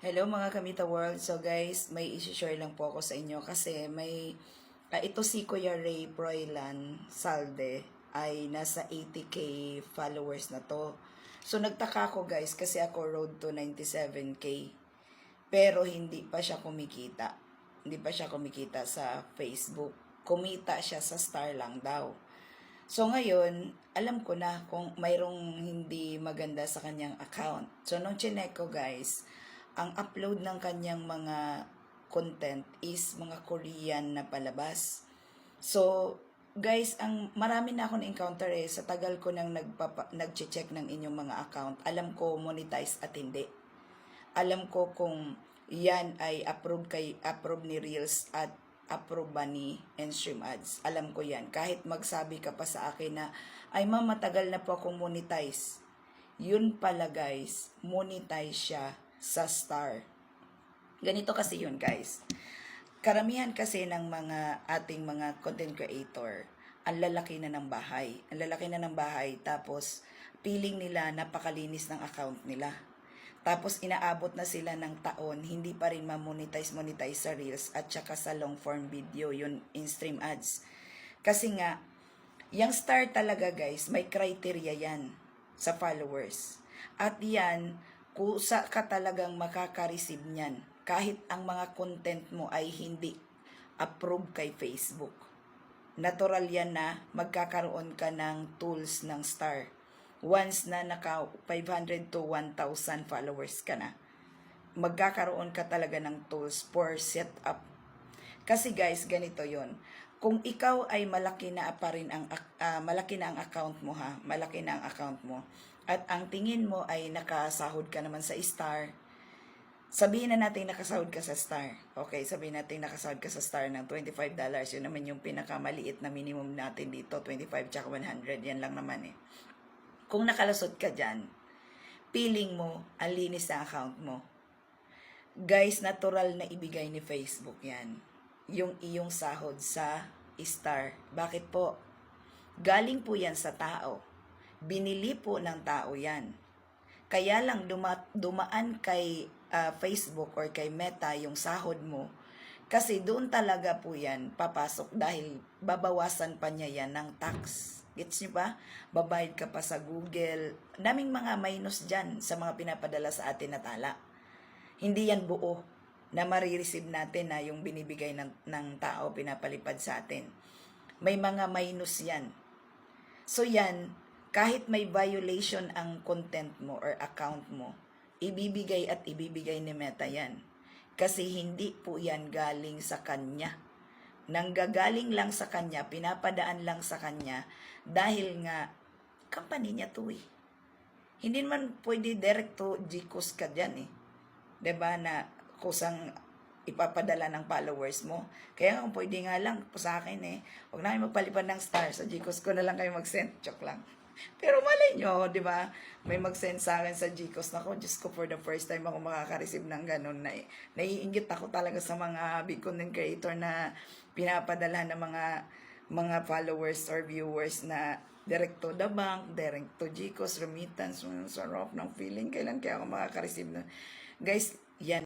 Hello mga Kamita World. So guys, may isi-share lang po ako sa inyo kasi ito si Kuya Ray Proylan Salde ay nasa 80k followers na to. So nagtaka ako guys kasi ako road to 97k. Pero hindi pa siya kumikita. Hindi pa siya kumikita sa Facebook. Kumita siya sa Star lang daw. So ngayon, alam ko na kung mayroong hindi maganda sa kanyang account. So nung chinek ko guys, ang upload ng kanyang mga content is mga Korean na palabas. So guys, ang marami na ako na-encounter sa tagal ko nang nag-check ng inyong mga account. Alam ko monetize at hindi. Alam ko kung yan ay approve ni Reels at approve ba ni Enstream Ads. Alam ko yan. Kahit magsabi ka pa sa akin na, ay ma'am, matagal na po akong monetize. Yun pala guys, monetize siya sa Star. Ganito kasi yun guys. Karamihan kasi ng mga ating mga content creator, ang lalaki na ng bahay. Ang lalaki na ng bahay, tapos feeling nila napakalinis ng account nila. Tapos inaabot na sila ng taon, hindi pa rin monetize sa Reels at saka sa long form video, yun in stream ads. Kasi nga, yung Star talaga guys, may criteria yan sa followers. At yan, kusa ka talagang makaka-receive niyan kahit ang mga content mo ay hindi approve kay Facebook. Natural yan na magkakaroon ka ng tools ng Star. Once na naka 500 to 1,000 followers ka na, magkakaroon ka talaga ng tools for setup. Kasi guys, ganito yon. Kung ikaw ay malaki na pa rin malaki na ang account mo ha, malaki na ang account mo, at ang tingin mo ay nakasahod ka naman sa Star, sabihin na natin nakasahod ka sa Star. Okay, sabihin natin nakasahod ka sa Star ng $25. Yun naman yung pinakamaliit na minimum natin dito, 25 tsaka 100. Yan lang naman eh. Kung nakalusot ka dyan, feeling mo, ang linis sa account mo. Guys, natural na ibigay ni Facebook yan. Yung iyong sahod sa Star. Bakit po? Galing po yan sa tao. Binili po ng tao yan. Kaya lang dumaan kay Facebook or kay Meta yung sahod mo. Kasi doon talaga po yan papasok dahil babawasan pa niya yan ng tax. Gets niyo ba? Babayad ka pa sa Google. Daming mga minus dyan sa mga pinapadala sa atin na tala. Hindi yan buo na marireceive natin na yung binibigay ng tao pinapalipad sa atin. May mga minus yan. So yan, kahit may violation ang content mo or account mo, ibibigay at ibibigay ni Meta yan. Kasi hindi po yan galing sa kanya. Nanggagaling lang sa kanya, pinapadaan lang sa kanya, dahil nga, company niya to eh. Hindi naman pwede direct to GCash ka dyan eh. Diba na kusang ipapadala ng followers mo. Kaya kung pwede nga lang po sa akin eh, huwag na kayo magpalipad ng Star, sa GCash ko na lang kayo mag-send, joke lang. Pero malay nyo, di ba? May mag-send sa akin sa GCash na ko. Diyos ko, for the first time ako makaka-receive ng ganun. Naiingit ako talaga sa mga big content creator na pinapadala ng mga followers or viewers na direct to the bank, direct to GCash, remittance, sarap ng feeling. Kailan kaya ako makaka-receive na? Guys, yan.